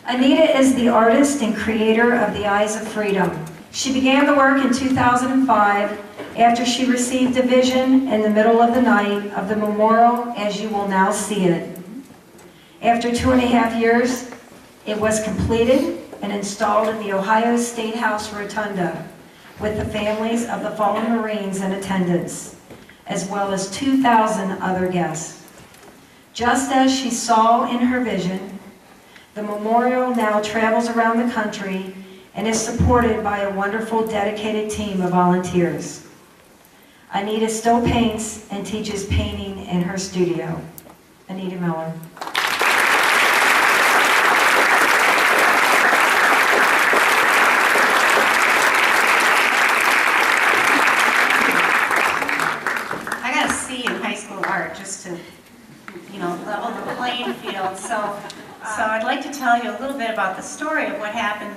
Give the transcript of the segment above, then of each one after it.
Anita is the artist and creator of the Eyes of Freedom. She began the work in 2005 after she received a vision in the middle of the night of the memorial as you will now see it. After 2.5 years, it was completed and installed in the Ohio State House Rotunda with the families of the fallen Marines in attendance, as well as 2,000 other guests. Just as she saw in her vision, the memorial now travels around the country and is supported by a wonderful, dedicated team of volunteers. Anita still paints and teaches painting in her studio. Anita Miller. I got a C in high school art just to, level the playing field. So I'd like to tell you a little bit about the story of what happened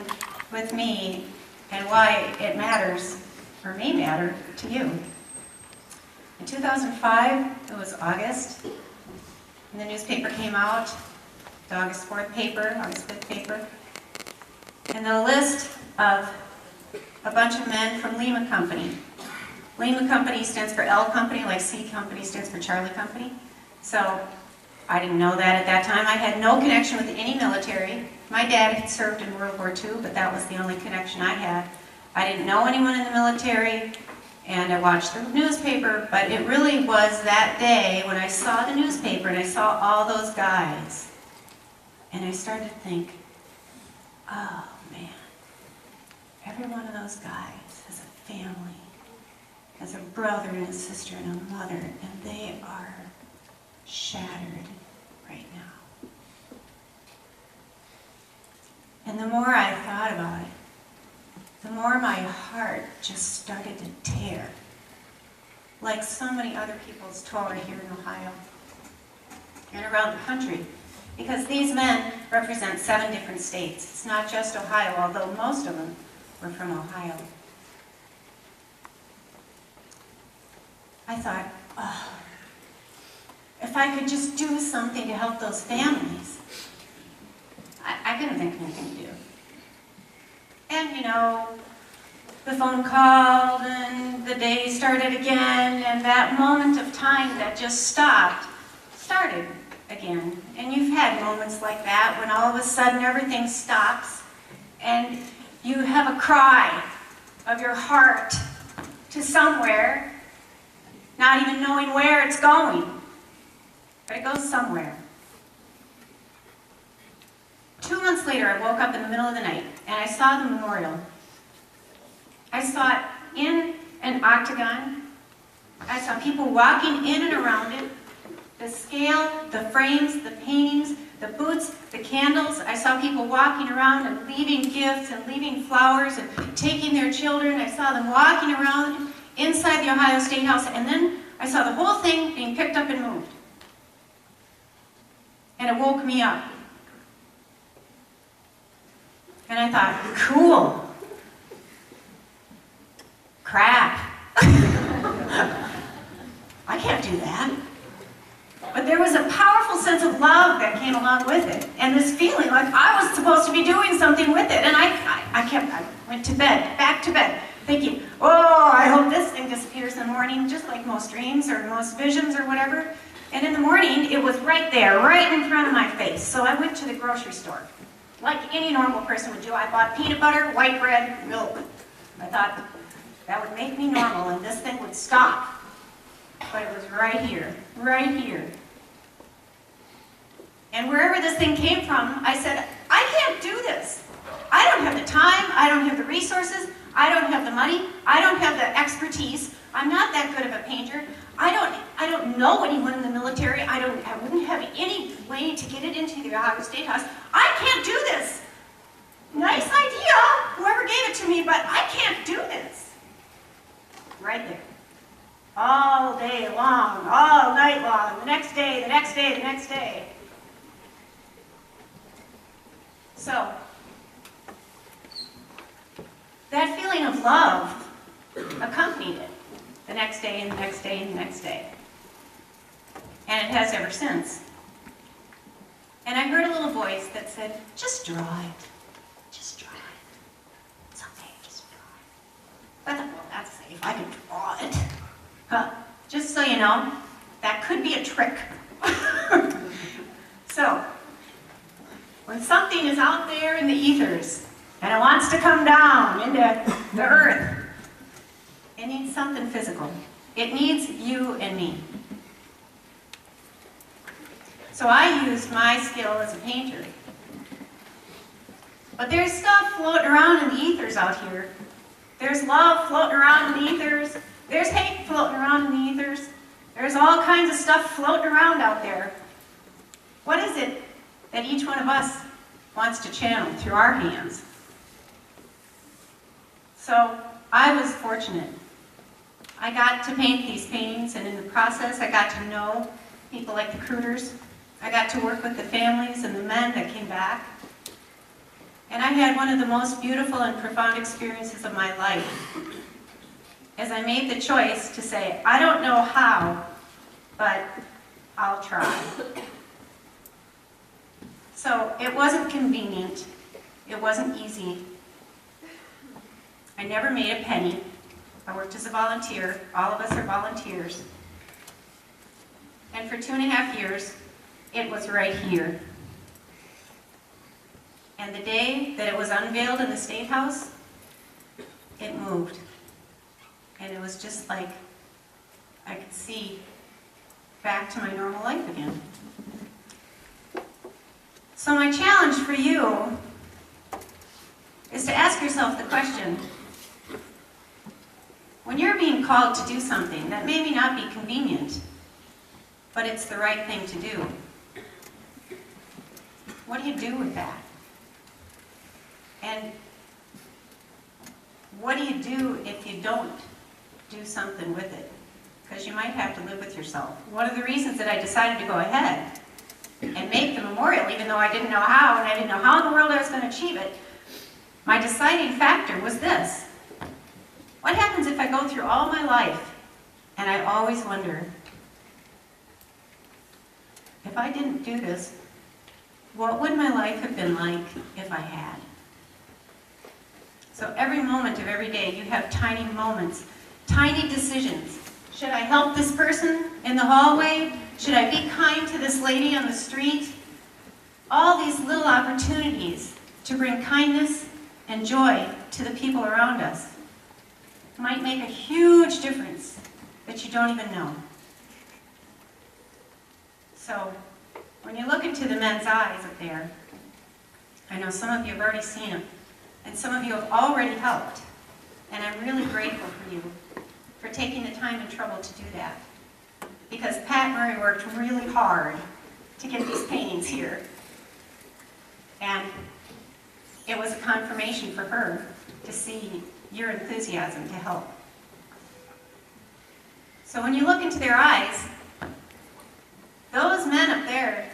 with me and why it matters, or may matter, to you. In 2005, it was August, and the newspaper came out, the August 4th paper, August 5th paper, and the list of a bunch of men from Lima Company. Lima Company stands for L Company, like C Company stands for Charlie Company. So I didn't know that at that time. I had no connection with any military. My dad had served in World War II, but that was the only connection I had. I didn't know anyone in the military, and I watched the newspaper, but it really was that day when I saw the newspaper and I saw all those guys, and I started to think, oh man, every one of those guys has a family, has a brother and a sister and a mother, and they are shattered right now. And the more I thought about it, the more my heart just started to tear, like so many other people's tore here in Ohio and around the country, because these men represent 7 different states. It's not just Ohio, although most of them were from Ohio. I thought, oh, if I could just do something to help those families. I couldn't think of anything to do. And the phone called and the day started again, and that moment of time that just started again. And you've had moments like that when all of a sudden everything stops and you have a cry of your heart to somewhere, not even knowing where it's going, but it goes somewhere. 2 months later, I woke up in the middle of the night and I saw the memorial. I saw it in an octagon. I saw people walking in and around it. The scale, the frames, the paintings, the boots, the candles. I saw people walking around and leaving gifts and leaving flowers and taking their children. I saw them walking around inside the Ohio State House, and then I saw the whole thing being picked up and moved. And it woke me up. And I thought, cool. Crap. I can't do that. But there was a powerful sense of love that came along with it, and this feeling like I was supposed to be doing something with it. And I went to bed, back to bed, thinking, oh, I hope this thing disappears in the morning, just like most dreams or most visions or whatever. And in the morning, it was right there, right in front of my face. So I went to the grocery store. Like any normal person would do, I bought peanut butter, white bread, milk. I thought that would make me normal and this thing would stop. But it was right here, right here. And wherever this thing came from, I said, I can't do this. I don't have the time, I don't have the resources, I don't have the money, I don't have the expertise. I'm not that good of a painter. I don't know anyone in the military. I wouldn't have any way to get it into the Ohio State House. I can't do this. Nice idea, whoever gave it to me, but I can't do this. Right there. All day long, all night long, the next day, the next day, the next day. So, that feeling of love accompanied it. The next day and the next day and the next day. And it has ever since. And I heard a little voice that said, just draw it. Just draw it. It's okay, just draw it. But I thought, well, that's safe. I can draw it. Just so you know, that could be a trick. So, when something is out there in the ethers and it wants to come down into the earth, it needs something physical. It needs you and me. So I used my skill as a painter. But there's stuff floating around in the ethers out here. There's love floating around in the ethers. There's hate floating around in the ethers. There's all kinds of stuff floating around out there. What is it that each one of us wants to channel through our hands? So I was fortunate. I got to paint these paintings, and in the process I got to know people like the Crooters. I got to work with the families and the men that came back. And I had one of the most beautiful and profound experiences of my life as I made the choice to say, I don't know how, but I'll try. So it wasn't convenient. It wasn't easy. I never made a penny. I worked as a volunteer. All of us are volunteers. And for 2.5 years, it was right here. And the day that it was unveiled in the State House, it moved. And it was just like I could see back to my normal life again. So my challenge for you is to ask yourself the question, when you're being called to do something that maybe not be convenient, but it's the right thing to do, what do you do with that? And what do you do if you don't do something with it? Because you might have to live with yourself. One of the reasons that I decided to go ahead and make the memorial, even though I didn't know how, and I didn't know how in the world I was going to achieve it, my deciding factor was this. What happens if I go through all my life and I always wonder, if I didn't do this, what would my life have been like if I had? So every moment of every day, you have tiny moments, tiny decisions. Should I help this person in the hallway? Should I be kind to this lady on the street? All these little opportunities to bring kindness and joy to the people around us might make a huge difference that you don't even know. So when you look into the men's eyes up there, I know some of you have already seen them, and some of you have already helped. And I'm really grateful for you for taking the time and trouble to do that. Because Pat Murray worked really hard to get these paintings here. And it was a confirmation for her to see your enthusiasm to help. So when you look into their eyes, those men up there,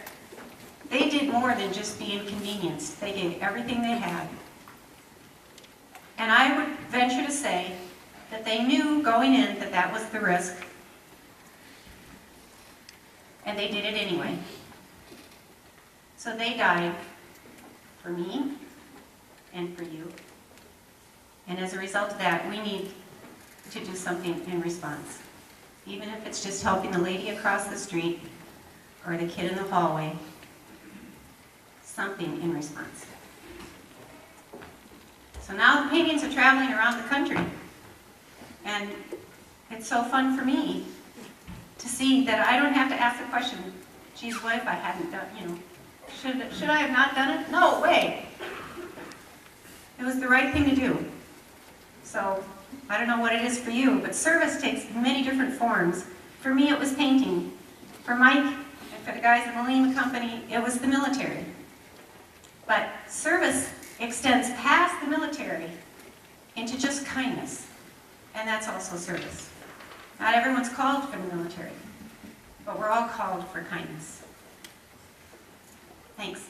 they did more than just be inconvenienced. They gave everything they had. And I would venture to say that they knew going in that that was the risk. And they did it anyway. So they died for me and for you. And as a result of that, we need to do something in response. Even if it's just helping the lady across the street or the kid in the hallway, something in response. So now the paintings are traveling around the country. And it's so fun for me to see that I don't have to ask the question, geez, what if I hadn't done, should I have not done it? No way. It was the right thing to do. So I don't know what it is for you, but service takes many different forms. For me, it was painting. For Mike and for the guys at the Lima company, it was the military. But service extends past the military into just kindness, and that's also service. Not everyone's called for the military, but we're all called for kindness. Thanks.